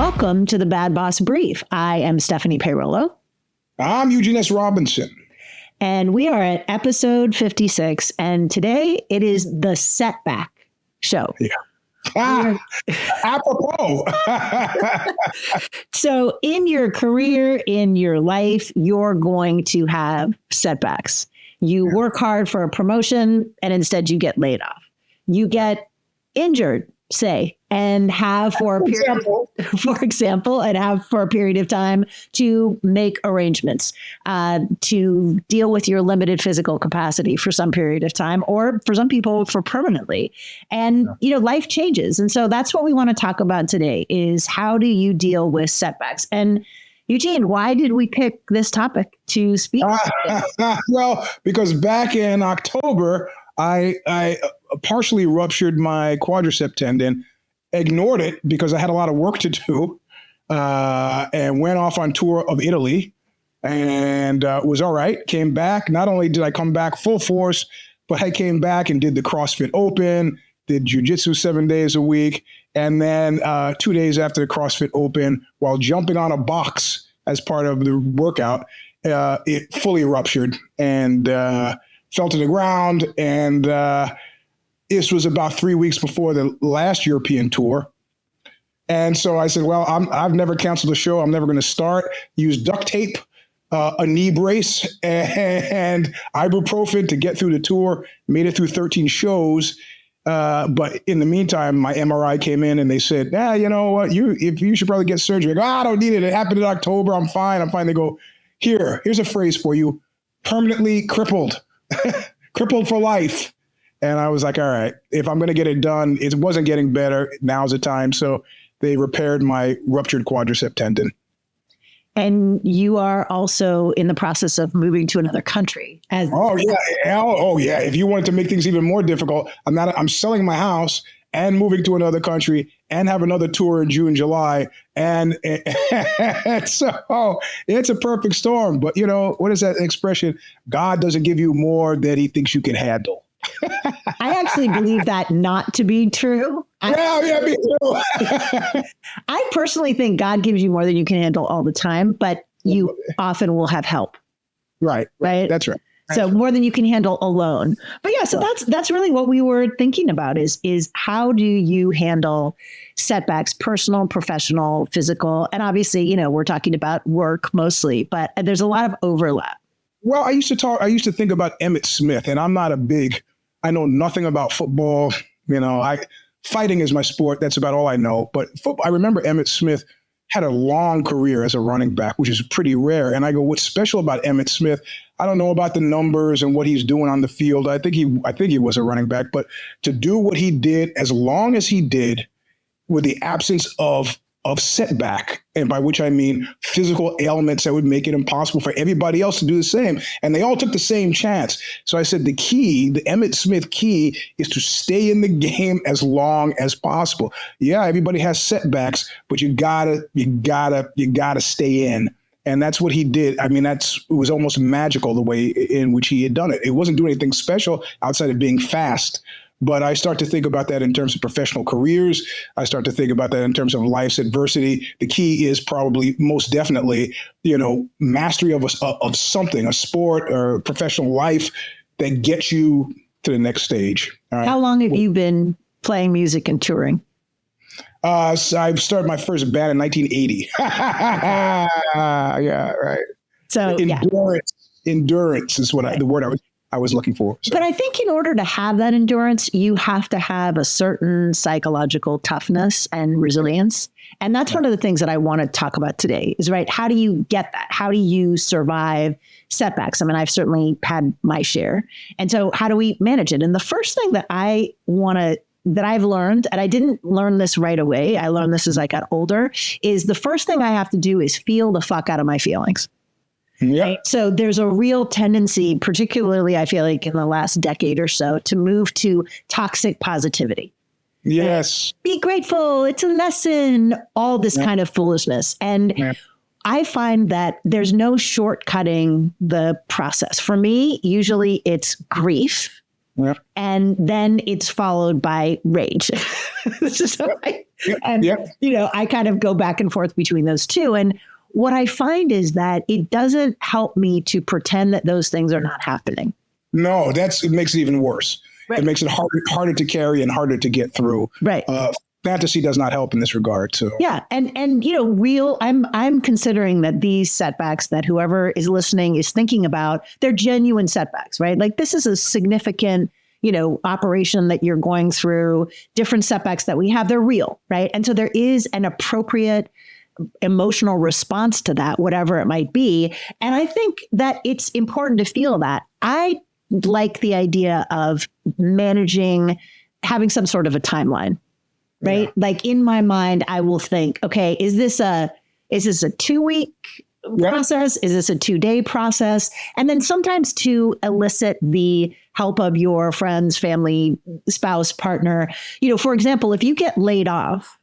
Welcome to the Bad Boss Brief. I am Stephanie Peirolo. I'm Eugene S. Robinson. And we are at episode 56. And today it is the Setback show. Yeah. Apropos. So in your career, in your life, you're going to have setbacks. You work hard for a promotion and instead you get laid off. You get injured, say, and have for a period, and have for a period of time to make arrangements, to deal with your limited physical capacity for some period of time, or for some people for permanently. And, life changes. And so that's what we want to talk about today is how do you deal with setbacks? And Eugene, why did we pick this topic to speak about? Well, because back in October, I partially ruptured my quadricep tendon, ignored it because I had a lot of work to do, and went off on tour of Italy and was all right. Came back. Not only did I come back full force, but I came back and did the CrossFit Open, did jiu-jitsu 7 days a week. And then 2 days after the CrossFit Open, while jumping on a box as part of the workout, it fully ruptured and fell to the ground. And this was about 3 weeks before the last European tour. And so I said, well, I've never canceled a show. I'm never going to start. Use duct tape, a knee brace, and ibuprofen to get through the tour. Made it through 13 shows. But in the meantime, my MRI came in and they said, you know what, you should probably get surgery. I go, I don't need it. It happened in October. I'm fine. They go, here's a phrase for you. Permanently crippled, crippled for life. And I was like, all right, if I'm going to get it done, it wasn't getting better. Now's the time. So they repaired my ruptured quadricep tendon. And you are also in the process of moving to another country. Oh yeah. If you wanted to make things even more difficult, I'm selling my house and moving to another country and have another tour in June, July. And so it's a perfect storm. But what is that expression? God doesn't give you more than he thinks you can handle. I actually believe that not to be true. Me too. I personally think God gives you more than you can handle all the time, but you often will have help. Right. That's right. So more than you can handle alone. But yeah, so that's really what we were thinking about is how do you handle setbacks, personal, professional, physical, and obviously, we're talking about work mostly, but there's a lot of overlap. Well, I used to think about Emmitt Smith, and I know nothing about football. Fighting is my sport. That's about all I know. But I remember Emmitt Smith had a long career as a running back, which is pretty rare. And I go, what's special about Emmitt Smith? I don't know about the numbers and what he's doing on the field. I think he was a running back, but to do what he did as long as he did with the absence of setback, and by which I mean physical ailments that would make it impossible for everybody else to do the same. And they all took the same chance. So I said the Emmitt Smith key is to stay in the game as long as possible. Yeah, everybody has setbacks, but you gotta stay in. And that's what he did. It was almost magical the way in which he had done it. It wasn't doing anything special outside of being fast. But I start to think about that in terms of professional careers. I start to think about that in terms of life's adversity. The key is probably most definitely, mastery of something, a sport or professional life that gets you to the next stage. All right? How long have you been playing music and touring? So I started my first band in 1980. Yeah, right. So endurance is the word I was looking for. So. But I think in order to have that endurance, you have to have a certain psychological toughness and resilience. And that's one of the things that I want to talk about today is, right, how do you get that? How do you survive setbacks? I've certainly had my share. And so how do we manage it? And the first thing that I've learned, and I didn't learn this right away, I learned this as I got older, is the first thing I have to do is feel the fuck out of my feelings. Yeah. Right? So there's a real tendency, particularly I feel like in the last decade or so, to move to toxic positivity. Yes. Be grateful. It's a lesson. All this kind of foolishness. And I find that there's no shortcutting the process. For me, usually it's grief. Yeah. And then it's followed by rage. So I kind of go back and forth between those two. And what I find is that it doesn't help me to pretend that those things are not happening. No, it makes it even worse. Right. It makes it harder to carry and harder to get through. Right. Fantasy does not help in this regard. So yeah, and I'm considering that these setbacks that whoever is listening is thinking about, they're genuine setbacks, right? Like this is a significant, operation that you're going through. Different setbacks that we have, they're real, right? And so there is an appropriate emotional response to that, whatever it might be. And I think that it's important to feel that. I like the idea of having some sort of a timeline. Right. Yeah. Like in my mind, I will think, okay, is this a 2-week process? Is this a 2-day process? And then sometimes to elicit the help of your friends, family, spouse, partner, for example, if you get laid off,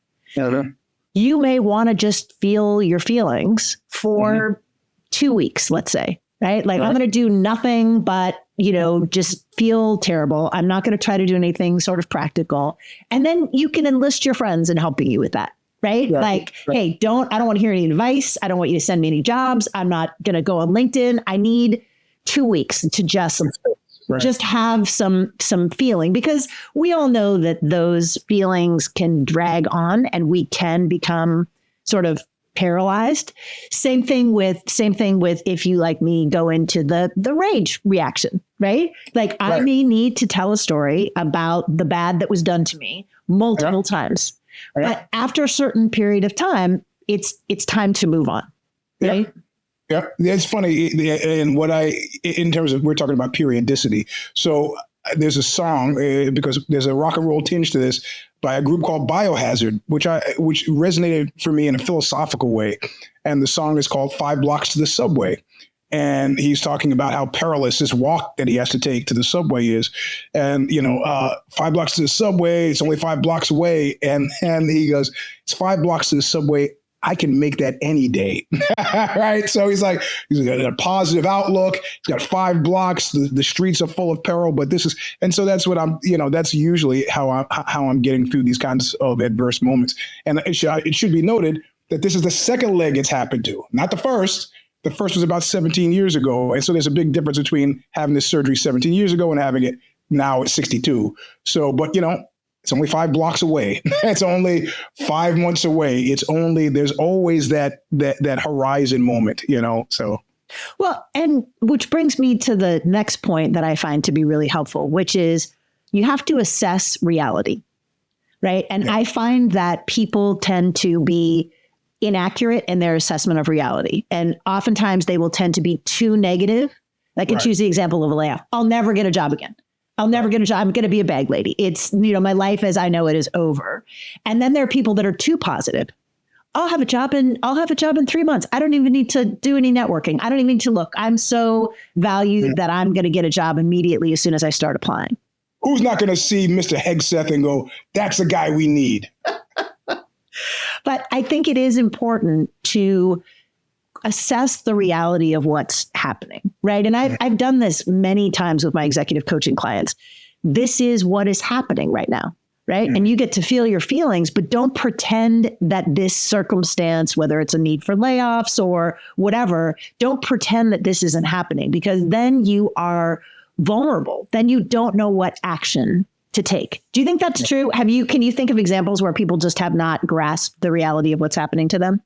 you may want to just feel your feelings for 2 weeks, let's say. Right. Like I'm going to do nothing but, just feel terrible. I'm not going to try to do anything sort of practical. And then you can enlist your friends in helping you with that. Right. Yeah. Like, hey, I don't want to hear any advice. I don't want you to send me any jobs. I'm not going to go on LinkedIn. I need 2 weeks to just have some feeling, because we all know that those feelings can drag on and we can become sort of paralyzed. Same thing with if you, like me, go into the rage reaction, right? Like I may need to tell a story about the bad that was done to me multiple times. But after a certain period of time, it's time to move on. Right? Yeah. It's funny. And in terms of, we're talking about periodicity. So there's a song, because there's a rock and roll tinge to this, by a group called Biohazard, which resonated for me in a philosophical way. And the song is called 5 Blocks to the Subway. And he's talking about how perilous this walk that he has to take to the subway is. And, 5 blocks to the subway, it's only 5 blocks away. And he goes, it's 5 blocks to the subway. I can make that any day. Right. So he's got a positive outlook. He's got 5 blocks. The streets are full of peril, but and so that's what that's usually how I'm getting through these kinds of adverse moments. And it should be noted that this is the second leg it's happened to, not the first. The first was about 17 years ago. And so there's a big difference between having this surgery 17 years ago and having it now at 62. So, but it's only 5 blocks away. It's only 5 months away. There's always that horizon moment, so. Well, and which brings me to the next point that I find to be really helpful, which is you have to assess reality, right? And I find that people tend to be inaccurate in their assessment of reality. And oftentimes they will tend to be too negative. I can choose the example of a layoff. I'll never get a job again. I'll never get a job. I'm going to be a bag lady. It's, my life as I know it is over. And then there are people that are too positive. I'll have a job in 3 months. I don't even need to do any networking. I don't even need to look. I'm so valued that I'm going to get a job immediately as soon as I start applying. Who's not going to see Mr. Hegseth and go, that's the guy we need? But I think it is important to assess the reality of what's happening, right? And I've done this many times with my executive coaching clients. This is what is happening right now, right? And you get to feel your feelings, but don't pretend that this circumstance, whether it's a need for layoffs or whatever, don't pretend that this isn't happening, because then you are vulnerable. Then you don't know what action to take. Do you think that's true? Can you think of examples where people just have not grasped the reality of what's happening to them?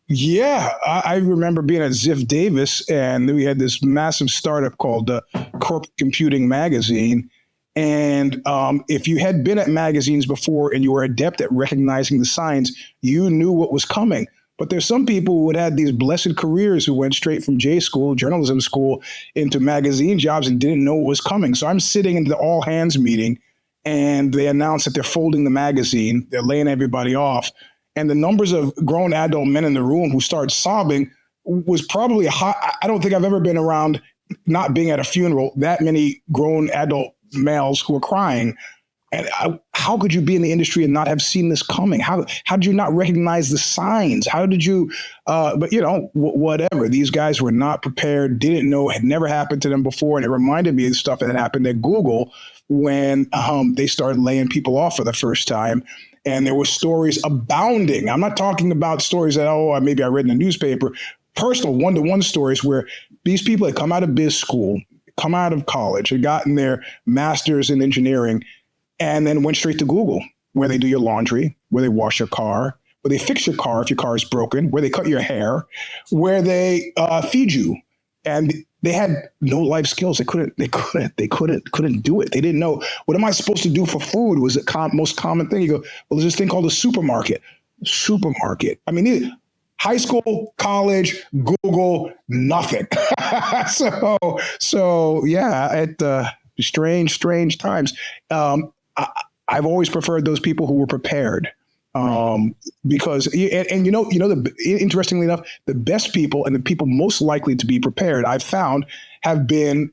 Yeah, I remember being at Ziff Davis, and we had this massive startup called Corporate Computing Magazine. And if you had been at magazines before and you were adept at recognizing the signs, you knew what was coming. But there's some people who had these blessed careers who went straight from J school, journalism school, into magazine jobs and didn't know what was coming. So I'm sitting in the all hands meeting, and they announce that they're folding the magazine. They're laying everybody off. And the numbers of grown adult men in the room who started sobbing was probably high. I don't think I've ever been around, not being at a funeral, that many grown adult males who were crying. And how could you be in the industry and not have seen this coming? How did you not recognize the signs? How did you, but whatever. These guys were not prepared, didn't know, had never happened to them before. And it reminded me of stuff that happened at Google when they started laying people off for the first time. And there were stories abounding. I'm not talking about stories that, maybe I read in the newspaper, personal one-to-one stories where these people had come out of biz school, come out of college, had gotten their master's in engineering, and then went straight to Google, where they do your laundry, where they wash your car, where they fix your car if your car is broken, where they cut your hair, where they feed you. And they had no life skills. They couldn't do it. They didn't know, what am I supposed to do for food was the most common thing. You go, well, there's this thing called a supermarket. I mean, high school, college, Google, nothing. so yeah, strange times. I've always preferred those people who were prepared, because interestingly enough, the best people and the people most likely to be prepared, I've found, have been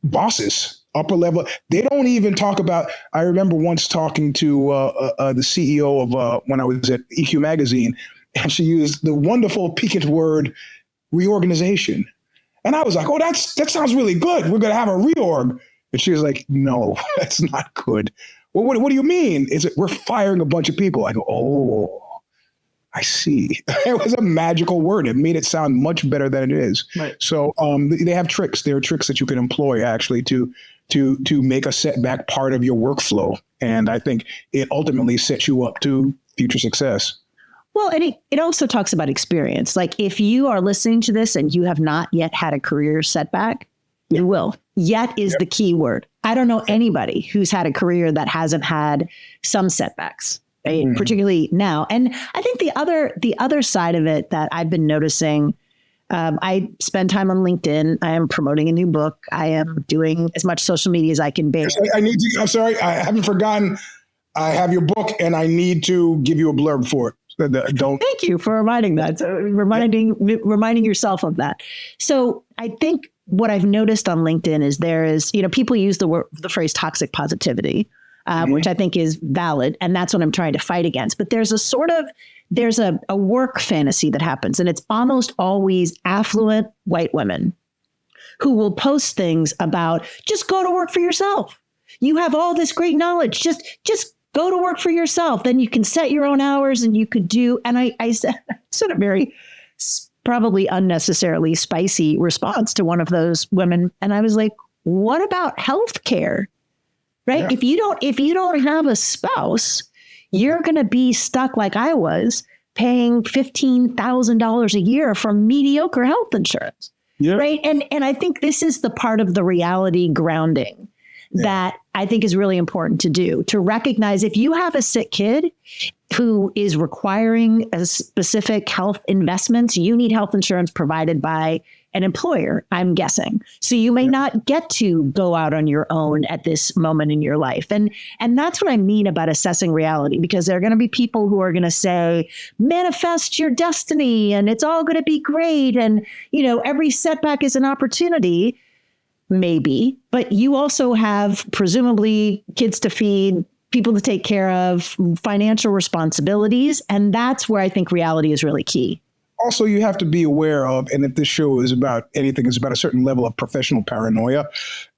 bosses, upper level. They don't even talk about. I remember once talking to the CEO of when I was at EQ magazine, and she used the wonderful piquant word reorganization, and I was like, "Oh, that sounds really good. We're going to have a reorg." And she was like, "No, that's not good." Well, what do you mean? Is it we're firing a bunch of people? I go, "Oh, I see." It was a magical word. It made it sound much better than it is. Right. So they have tricks. There are tricks that you can employ actually to make a setback part of your workflow. And I think it ultimately sets you up to future success. Well, and it also talks about experience. Like if you are listening to this and you have not yet had a career setback, you will. Yet is the key word. I don't know anybody who's had a career that hasn't had some setbacks, right? Mm-hmm. Particularly now. And I think the other side of it that I've been noticing, I spend time on LinkedIn. I am promoting a new book. I am doing as much social media as I can bear. I'm sorry. I haven't forgotten. I have your book and I need to give you a blurb for it. Thank you for reminding that. So reminding yourself of that. So I think what I've noticed on LinkedIn is there is, people use the phrase toxic positivity, which I think is valid. And that's what I'm trying to fight against. But there's a work fantasy that happens. And it's almost always affluent white women who will post things about just go to work for yourself. You have all this great knowledge. Just go to work for yourself. Then you can set your own hours and you could do. And I said sort of very probably unnecessarily spicy response to one of those women. And I was like, what about healthcare? Right? Yeah. If you don't have a spouse, you're going to be stuck like I was paying $15,000 a year for mediocre health insurance. Yeah. Right. And I think this is the part of the reality grounding that I think is really important to do, to recognize if you have a sick kid who is requiring a specific health investments, you need health insurance provided by an employer, I'm guessing. So you may not get to go out on your own at this moment in your life. And that's what I mean about assessing reality, because there are going to be people who are going to say, manifest your destiny and it's all going to be great. And, every setback is an opportunity. Maybe, but you also have presumably kids to feed, people to take care of, financial responsibilities. And that's where I think reality is really key. Also, you have to be aware of, and if this show is about anything, it's about a certain level of professional paranoia,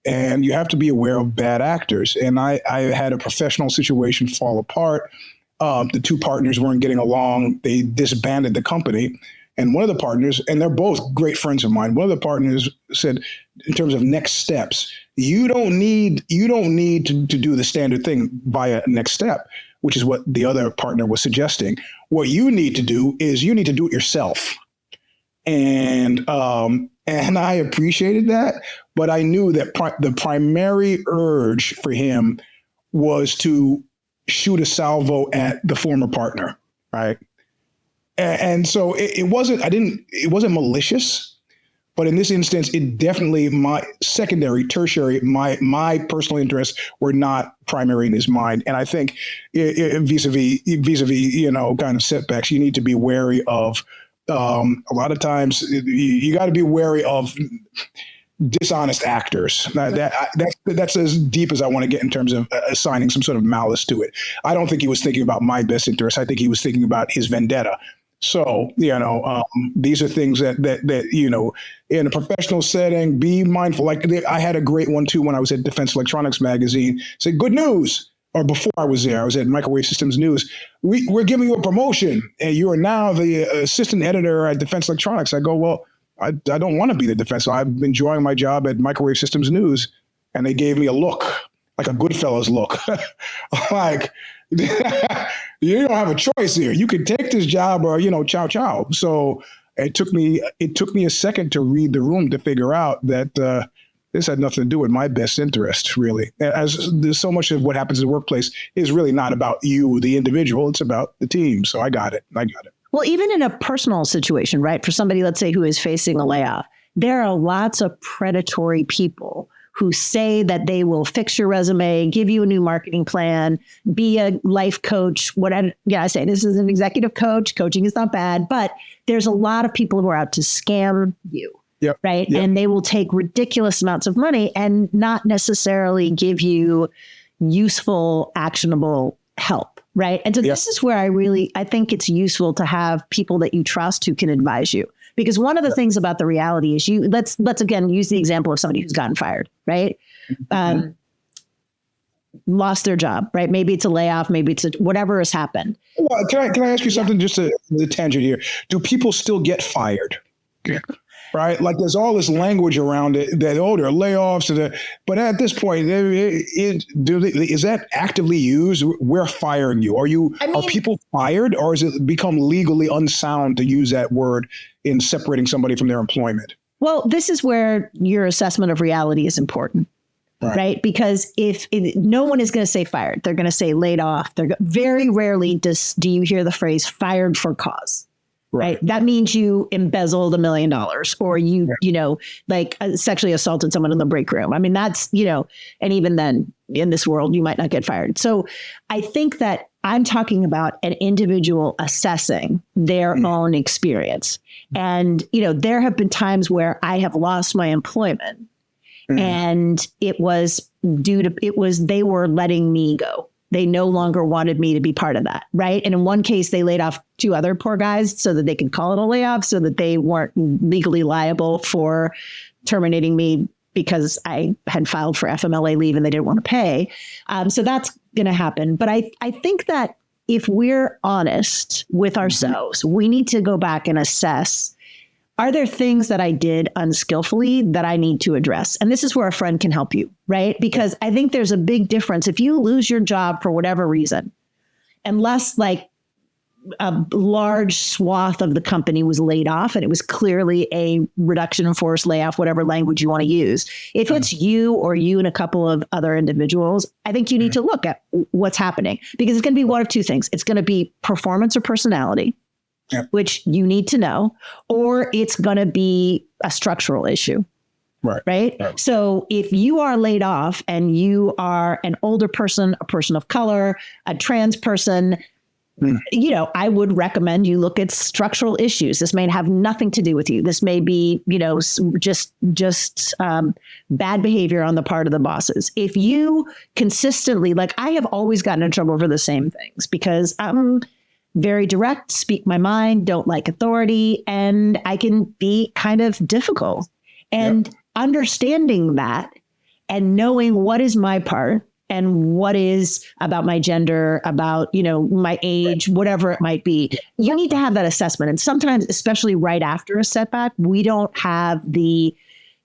and you have to be aware of bad actors. And I had a professional situation fall apart. The two partners weren't getting along. They disbanded the company. And one of the partners, and they're both great friends of mine, one of the partners said, in terms of next steps, you don't need to do the standard thing via next step, which is what the other partner was suggesting. What you need to do is you need to do it yourself. And I appreciated that, but I knew that the primary urge for him was to shoot a salvo at the former partner, right? And so it wasn't malicious, but in this instance, it definitely my secondary, tertiary, my personal interests were not primary in his mind. And I think vis-a-vis, kind of setbacks, you need to be wary of, a lot of times you got to be wary of dishonest actors. That's as deep as I want to get in terms of assigning some sort of malice to it. I don't think he was thinking about my best interest. I think he was thinking about his vendetta. So, these are things that, in a professional setting, be mindful. Like I had a great one too when I was at Defense Electronics Magazine. Said, good news. Or before I was there, I was at Microwave Systems News. We're giving you a promotion, and you are now the assistant editor at Defense Electronics. I go, well, I don't want to be the defense. So I'm enjoying my job at Microwave Systems News. And they gave me a look, like a Goodfellas look. Like, you don't have a choice here. You can take this job or, ciao, ciao. So it took me a second to read the room to figure out that this had nothing to do with my best interest, really. As there's so much of what happens in the workplace is really not about you, the individual. It's about the team. So I got it. Well, even in a personal situation, right? For somebody, let's say, who is facing a layoff, there are lots of predatory people who say that they will fix your resume, give you a new marketing plan, be a life coach, whatever. Yeah, I say this is an executive coach. Coaching is not bad, but there's a lot of people who are out to scam you. Yep. Right. Yep. And they will take ridiculous amounts of money and not necessarily give you useful, actionable help. Right. And so this is where I think it's useful to have people that you trust who can advise you. Because one of the things about the reality is let's again use the example of somebody who's gotten fired. Right. Lost their job. Right. Maybe it's a layoff. Maybe it's whatever has happened. Well, can I ask you something? Just a tangent here. Do people still get fired? Yeah. Right. Like there's all this language around it that, there are layoffs. But at this point, is that actively used? We're firing you. Are people fired, or has it become legally unsound to use that word in separating somebody from their employment? Well, this is where your assessment of reality is important. Right. Because if no one is going to say fired, they're going to say laid off. Very rarely do you hear the phrase fired for cause. Right. That means you embezzled $1 million or you sexually assaulted someone in the break room. I mean, that's, and even then in this world, you might not get fired. So I think that I'm talking about an individual assessing their own experience. And, there have been times where I have lost my employment and it was they were letting me go. They no longer wanted me to be part of that. Right. And in one case, they laid off 2 other poor guys so that they could call it a layoff so that they weren't legally liable for terminating me because I had filed for FMLA leave and they didn't want to pay. So that's going to happen. But I think that if we're honest with ourselves, we need to go back and assess, are there things that I did unskillfully that I need to address? And this is where a friend can help you, right? Because I think there's a big difference. If you lose your job for whatever reason, unless like a large swath of the company was laid off and it was clearly a reduction in force, layoff, whatever language you want to use. If it's you or you and a couple of other individuals, I think you need to look at what's happening because it's going to be one of 2 things. It's going to be performance or personality. Yep. Which you need to know, or it's going to be a structural issue. Right. So if you are laid off and you are an older person, a person of color, a trans person, I would recommend you look at structural issues. This may have nothing to do with you. This may be, just bad behavior on the part of the bosses. If you consistently, like I have always gotten in trouble for the same things because I'm very direct, speak my mind, don't like authority, and I can be kind of difficult. And understanding that and knowing what is my part and what is about my gender, about, my age, whatever it might be, you need to have that assessment. And sometimes, especially right after a setback, we don't have the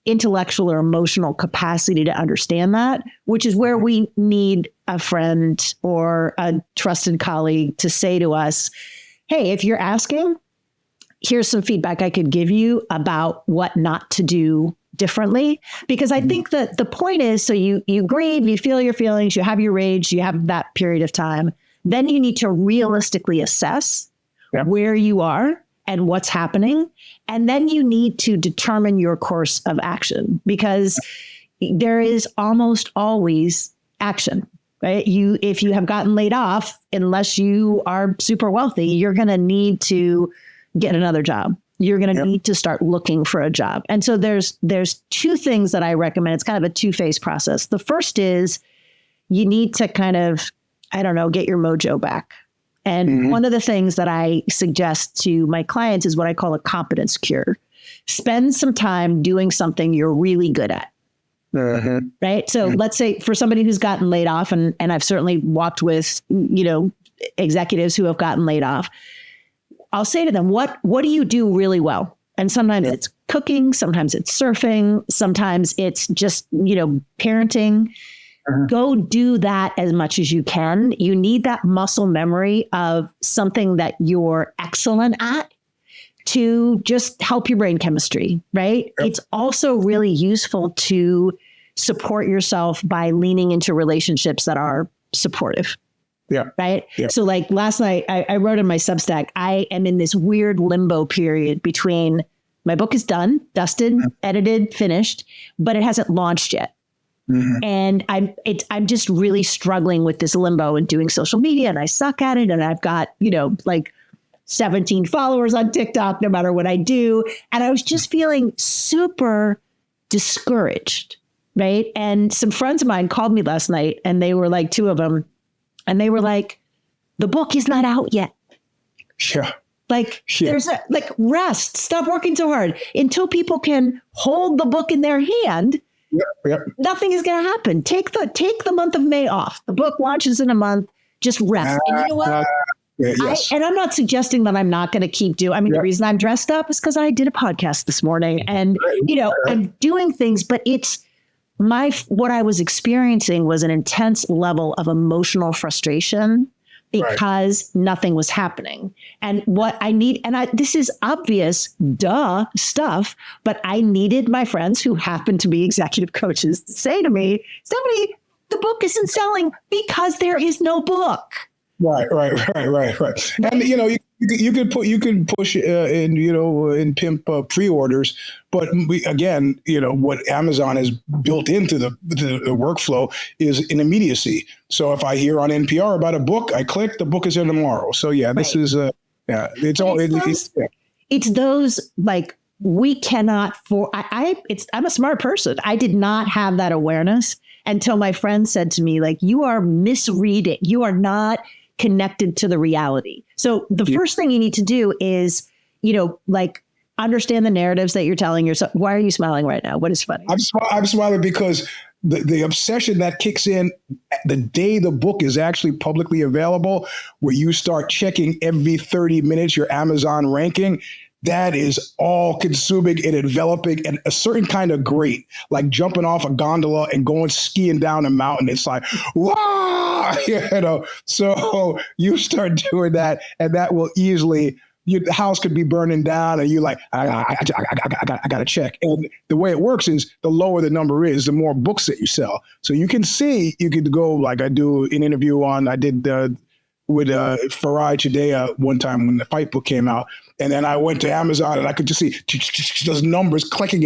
intellectual or emotional capacity to understand that, which is where we need a friend or a trusted colleague to say to us, hey, if you're asking, here's some feedback I could give you about what not to do differently. Because I think that the point is, so you grieve, you feel your feelings, you have your rage, you have that period of time. Then you need to realistically assess where you are and what's happening. And then you need to determine your course of action because there is almost always action, right? If you have gotten laid off, unless you are super wealthy, you're going to need to get another job. you're going to need to start looking for a job. And so there's two things that I recommend. It's kind of a two-phase process. The first is you need to kind of, I don't know, get your mojo back. And one of the things that I suggest to my clients is what I call a competence cure. Spend some time doing something you're really good at. Right. So let's say for somebody who's gotten laid off, and I've certainly walked with, executives who have gotten laid off, I'll say to them, what do you do really well? And sometimes it's cooking, sometimes it's surfing, sometimes it's just, parenting. Go do that as much as you can. You need that muscle memory of something that you're excellent at to just help your brain chemistry, right? It's also really useful to support yourself by leaning into relationships that are supportive. Right. So like last night, I wrote in my Substack, I am in this weird limbo period between my book is done, dusted, edited, finished, but it hasn't launched yet. And I'm just really struggling with this limbo and doing social media, and I suck at it. And I've got, like 17 followers on TikTok, no matter what I do. And I was just feeling super discouraged. Right. And some friends of mine called me last night, and they were like, two of them, and they were like, the book is not out yet. There's rest, stop working so hard until people can hold the book in their hand. Nothing is going to happen. Take the month of May off. The book launches in a month. Just rest. And you know what? And I'm not suggesting that I'm not going to keep doing. I mean, the reason I'm dressed up is because I did a podcast this morning, and I'm doing things. But it's what I was experiencing was an intense level of emotional frustration because nothing was happening. And what I need, this is obvious, stuff, but I needed my friends who happen to be executive coaches to say to me, Stephanie, the book isn't selling because there is no book. Right. And you can push and pimp pre-orders, but what Amazon has built into the workflow is an immediacy. So if I hear on NPR about a book, I click, the book is in tomorrow. So this is it's those like we cannot I'm a smart person. I did not have that awareness until my friend said to me, like, you are misreading. You are not connected to the reality. So the first thing you need to do is, understand the narratives that you're telling yourself. Why are you smiling right now? What is funny? I'm smiling because the obsession that kicks in the day the book is actually publicly available, where you start checking every 30 minutes your Amazon ranking, that is all consuming and enveloping, and a certain kind of great, like jumping off a gondola and going skiing down a mountain. It's like, wow, so you start doing that, and that will easily, the house could be burning down, and you're like, I got to check. And the way it works is the lower the number is, the more books that you sell. So you could go, like I do an interview I did with Farai Chideya one time when the Fight book came out. And then I went to Amazon, and I could just see those numbers clicking.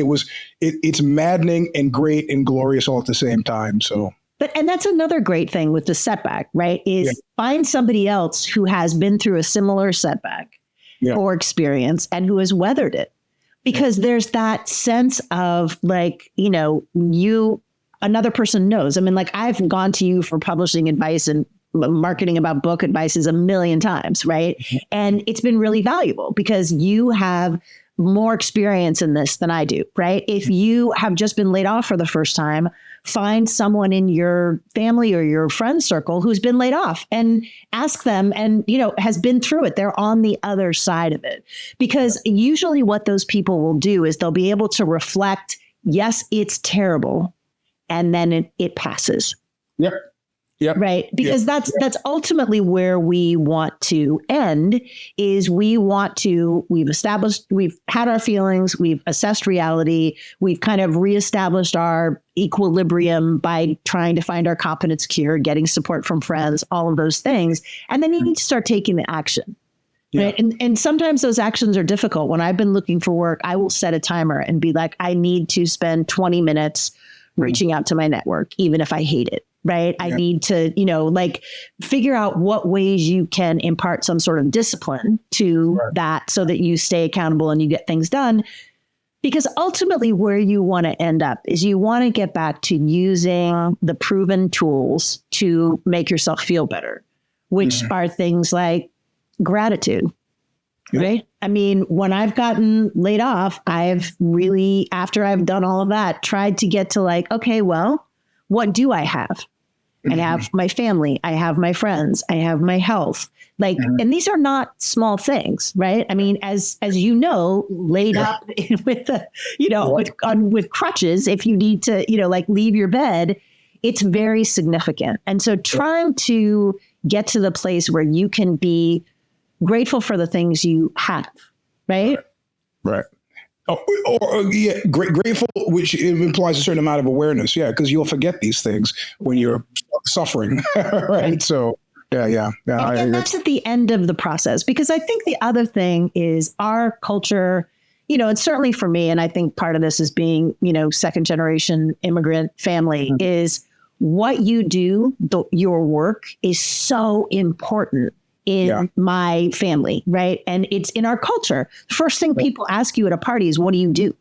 It's maddening and great and glorious all at the same time. So, and that's another great thing with the setback, right? Is find somebody else who has been through a similar setback or experience and who has weathered it, because there's that sense of like, another person knows. I mean, like I've gone to you for publishing advice and marketing about book advices a million times, right? And it's been really valuable because you have more experience in this than I do, right? If you have just been laid off for the first time, find someone in your family or your friend circle who's been laid off and ask them and, has been through it. They're on the other side of it. Because usually what those people will do is they'll be able to reflect, yes, it's terrible. And then it passes. Yep. Right. Because that's ultimately where we want to end is we've had our feelings, we've assessed reality, we've kind of reestablished our equilibrium by trying to find our competence cure, getting support from friends, all of those things. And then you need to start taking the action. Right. And sometimes those actions are difficult. When I've been looking for work, I will set a timer and be like, I need to spend 20 minutes reaching out to my network, even if I hate it. right? I need to, like figure out what ways you can impart some sort of discipline to that so that you stay accountable and you get things done. Because ultimately where you want to end up is you want to get back to using the proven tools to make yourself feel better, which are things like gratitude, right? I mean, when I've gotten laid off, I've really, after I've done all of that, tried to get to like, okay, well, what do I have? I have my family, I have my friends, I have my health. Like, and these are not small things, right? I mean, as you know, laid up with, with crutches, if you need to, like leave your bed, it's very significant. And so trying to get to the place where you can be grateful for the things you have, right? Right. Grateful, which implies a certain amount of awareness. Yeah, because you'll forget these things when you're suffering, right? So, yeah. And that's at the end of the process, because I think the other thing is our culture, and certainly for me, and I think part of this is being, second generation immigrant family, is what you do, your work is so important in my family, right? And it's in our culture. First thing people ask you at a party is, what do you do?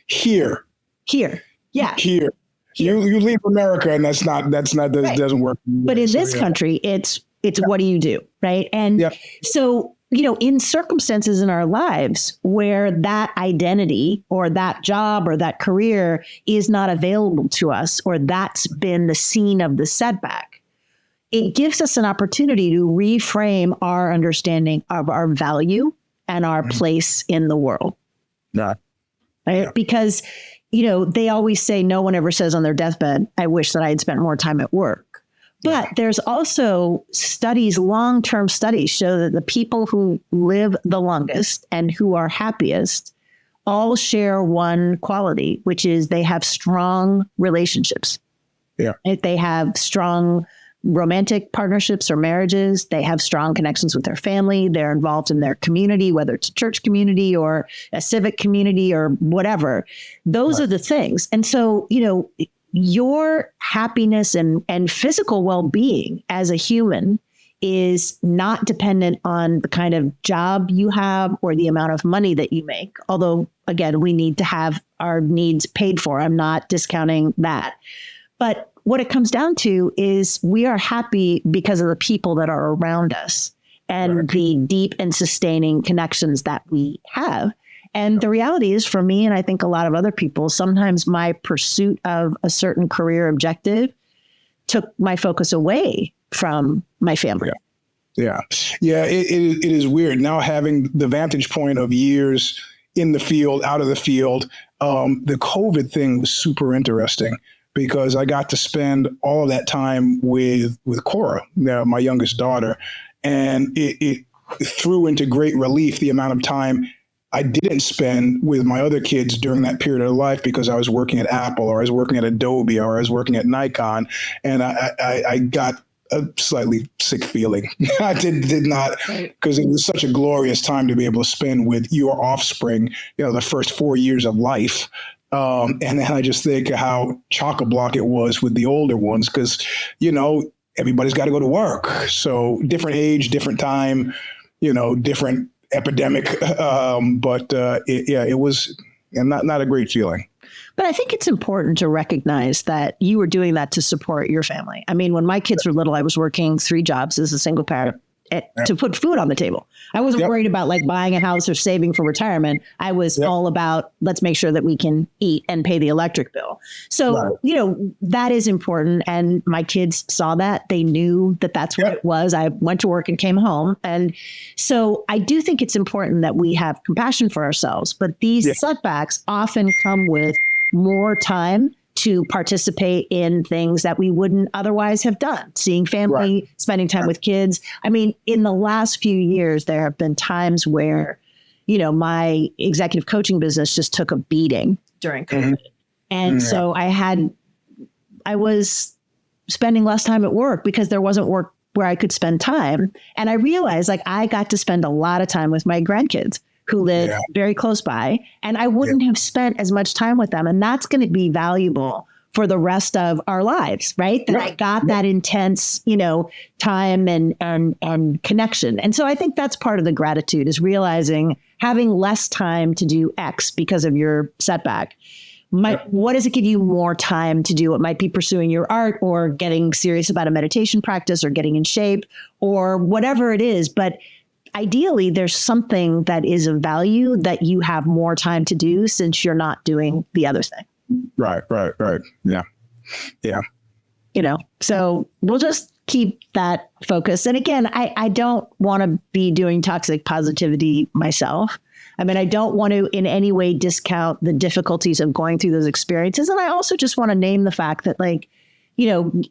Here. Yeah. Here. You leave America and that doesn't work. But in this country, it's what do you do? Right. And so, in circumstances in our lives where that identity or that job or that career is not available to us, or that's been the scene of the setback, it gives us an opportunity to reframe our understanding of our value and our place in the world. Right? Because, they always say, no one ever says on their deathbed, I wish that I had spent more time at work. But there's also studies, long-term studies show that the people who live the longest and who are happiest all share one quality, which is they have strong relationships. Yeah. They have strong romantic partnerships or marriages. They have strong connections with their family. They're involved in their community, whether it's a church community or a civic community or whatever. Those are the things. And so, your happiness and physical well-being as a human is not dependent on the kind of job you have or the amount of money that you make. Although, again, we need to have our needs paid for. I'm not discounting that. But what it comes down to is we are happy because of the people that are around us and the deep and sustaining connections that we have. And the reality is, for me, and I think a lot of other people, sometimes my pursuit of a certain career objective took my focus away from my family. Yeah. It is weird now having the vantage point of years in the field, out of the field. The COVID thing was super interesting because I got to spend all of that time with Cora, my youngest daughter, and it threw into great relief the amount of time I didn't spend with my other kids during that period of life because I was working at Apple or I was working at Adobe or I was working at Nikon, and I got a slightly sick feeling. I did not, because it was such a glorious time to be able to spend with your offspring, the first 4 years of life. And then I just think how chock-a-block it was with the older ones because, everybody's got to go to work. So different age, different time, different epidemic. It was not a great feeling. But I think it's important to recognize that you were doing that to support your family. I mean, when my kids were little, I was working 3 jobs as a single parent to put food on the table. I wasn't worried about like buying a house or saving for retirement. I was all about, let's make sure that we can eat and pay the electric bill. So, that is important. And my kids saw that. They knew that that's what it was. I went to work and came home. And so I do think it's important that we have compassion for ourselves. But these setbacks often come with more time to participate in things that we wouldn't otherwise have done, seeing family, spending time with kids. I mean, in the last few years, there have been times where, my executive coaching business just took a beating during COVID. And so I was spending less time at work because there wasn't work where I could spend time. And I realized I got to spend a lot of time with my grandkids who live very close by, and I wouldn't have spent as much time with them. And that's going to be valuable for the rest of our lives, right? That I got that intense, time and connection. And so I think that's part of the gratitude, is realizing having less time to do X because of your setback. What does it give you more time to do? It might be pursuing your art, or getting serious about a meditation practice, or getting in shape, or whatever it is. But ideally, there's something that is of value that you have more time to do, since you're not doing the other thing. Right. Yeah. So we'll just keep that focus. And again, I don't want to be doing toxic positivity myself. I mean, I don't want to in any way discount the difficulties of going through those experiences. And I also just want to name the fact that, like,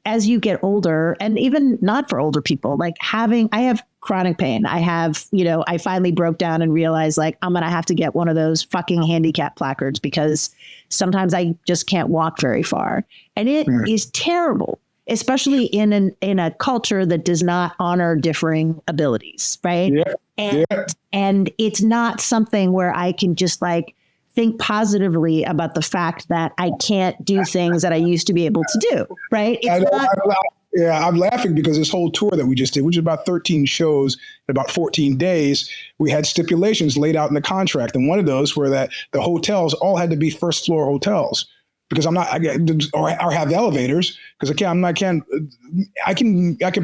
as you get older, and even not for older people, like I have chronic pain. I have, I finally broke down and realized, like, I'm going to have to get one of those fucking handicap placards, because sometimes I just can't walk very far. And it is terrible, especially in a culture that does not honor differing abilities. Right. Yeah. And it's not something where I can just think positively about the fact that I can't do things that I used to be able to do. Right. I'm laughing because this whole tour that we just did, which is about 13 shows in about 14 days, we had stipulations laid out in the contract. And one of those were that the hotels all had to be first floor hotels, because or have elevators, because I can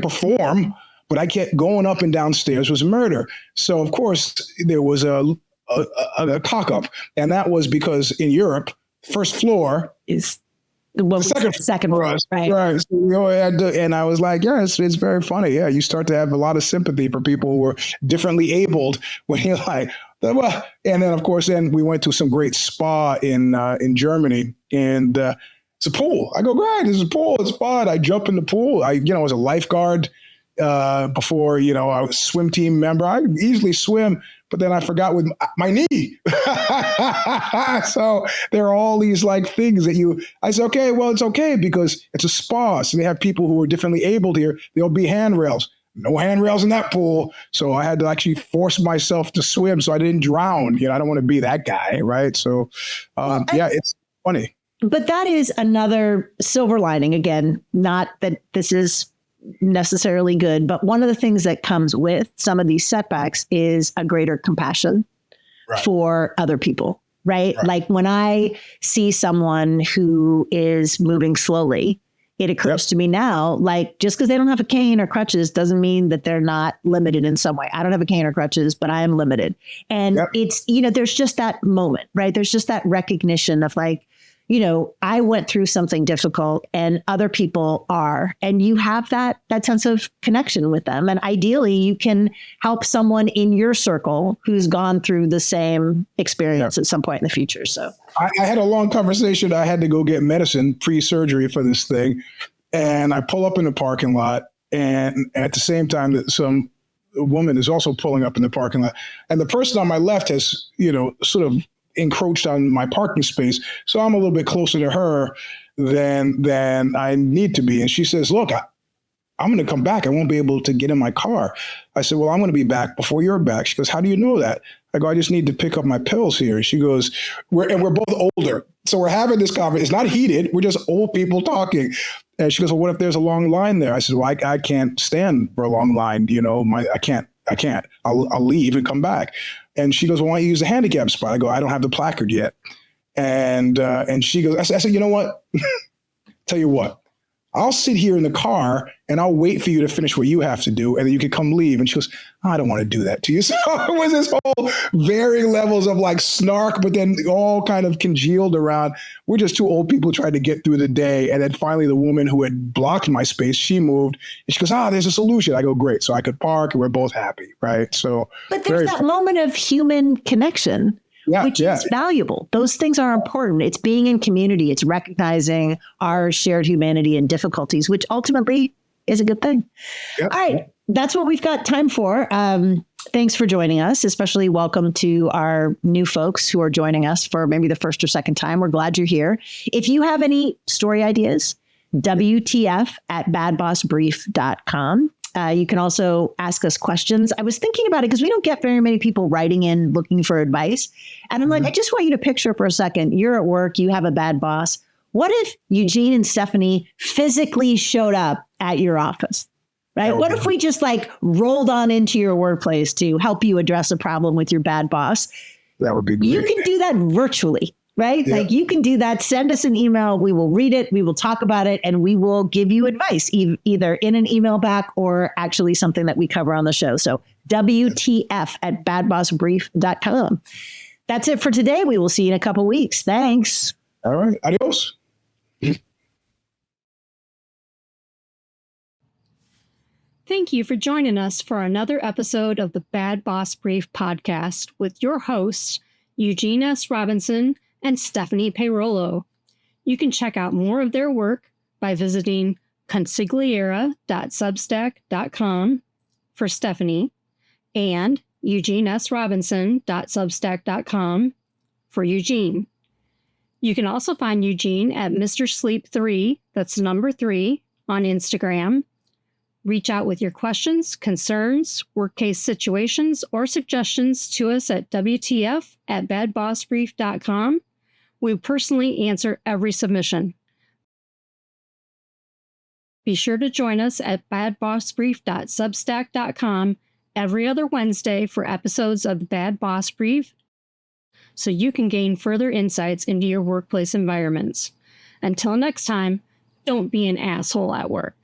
perform, but I can't. Going up and downstairs was murder. So of course there was a cock up, and that was because in Europe, first floor is second floor, right. So and I was like, it's very funny. Yeah, you start to have a lot of sympathy for people who are differently abled when you're like, well. And then of course, then we went to some great spa in Germany, and it's a pool. I go, great, it's a pool, it's fun. I jump in the pool. I was a lifeguard before, I was a swim team member. I could easily swim, but then I forgot with my knee. So there are all these things that I said, okay, well, it's okay because it's a spa. So they have people who are differently abled here. There'll be handrails. No handrails in that pool. So I had to actually force myself to swim so I didn't drown. I don't want to be that guy. Right. So it's funny. But that is another silver lining. Again, not that this is necessarily good, but one of the things that comes with some of these setbacks is a greater compassion for other people, right? Like when I see someone who is moving slowly, it occurs to me now, just because they don't have a cane or crutches doesn't mean that they're not limited in some way. I don't have a cane or crutches, but I am limited. And it's, there's just that moment, right? There's just that recognition of I went through something difficult and other people are, and you have that sense of connection with them. And ideally you can help someone in your circle who's gone through the same experience at some point in the future. So I had a long conversation. I had to go get medicine pre-surgery for this thing. And I pull up in the parking lot, and at the same time that some woman is also pulling up in the parking lot, and the person on my left has, sort of encroached on my parking space. So I'm a little bit closer to her than I need to be. And she says, look, I'm going to come back. I won't be able to get in my car. I said, well, I'm going to be back before you're back. She goes, how do you know that? I go, I just need to pick up my pills here. She goes, we're both older. So we're having this conversation. It's not heated. We're just old people talking. And she goes, well, what if there's a long line there? I said, well, I can't stand for a long line. I can't. I'll leave and come back. And she goes, well, why don't you use the handicap spot? I go, I don't have the placard yet. And she goes, I said, you know what? Tell you what, I'll sit here in the car and I'll wait for you to finish what you have to do. And then you can come leave. And she goes, I don't want to do that to you. So it was this whole varying levels of snark, but then all kind of congealed around. We're just two old people trying to get through the day. And then finally the woman who had blocked my space, she moved and she goes, there's a solution. I go, great. So I could park and we're both happy. Right. So, but there's that moment of human connection. Which is valuable. Those things are important. It's being in community. It's recognizing our shared humanity and difficulties, which ultimately is a good thing. Yep. All right. That's what we've got time for. Thanks for joining us, especially welcome to our new folks who are joining us for maybe the first or second time. We're glad you're here. If you have any story ideas, WTF@badbossbrief.com. You can also ask us questions. I was thinking about it because we don't get very many people writing in looking for advice. And I'm like, I just want you to picture for a second, you're at work, you have a bad boss. What if Eugene and Stephanie physically showed up at your office? Right? What if we just like rolled on into your workplace to help you address a problem with your bad boss? That would be great. You can do that virtually, right? Yeah. Like you can do that. Send us an email. We will read it. We will talk about it, and we will give you advice either in an email back or actually something that we cover on the show. So WTF@badbossbrief.com. That's it for today. We will see you in a couple weeks. Thanks. All right. Adios. Thank you for joining us for another episode of the Bad Boss Brief podcast with your hosts, Eugene S. Robinson and Stephanie Peirolo. You can check out more of their work by visiting consigliera.substack.com for Stephanie and eugenesrobinson.substack.com for Eugene. You can also find Eugene at Mr. Sleep 3, that's number 3, on Instagram. Reach out with your questions, concerns, work case situations, or suggestions to us at WTF@badbossbrief.com. We personally answer every submission. Be sure to join us at badbossbrief.substack.com every other Wednesday for episodes of the Bad Boss Brief so you can gain further insights into your workplace environments. Until next time, don't be an asshole at work.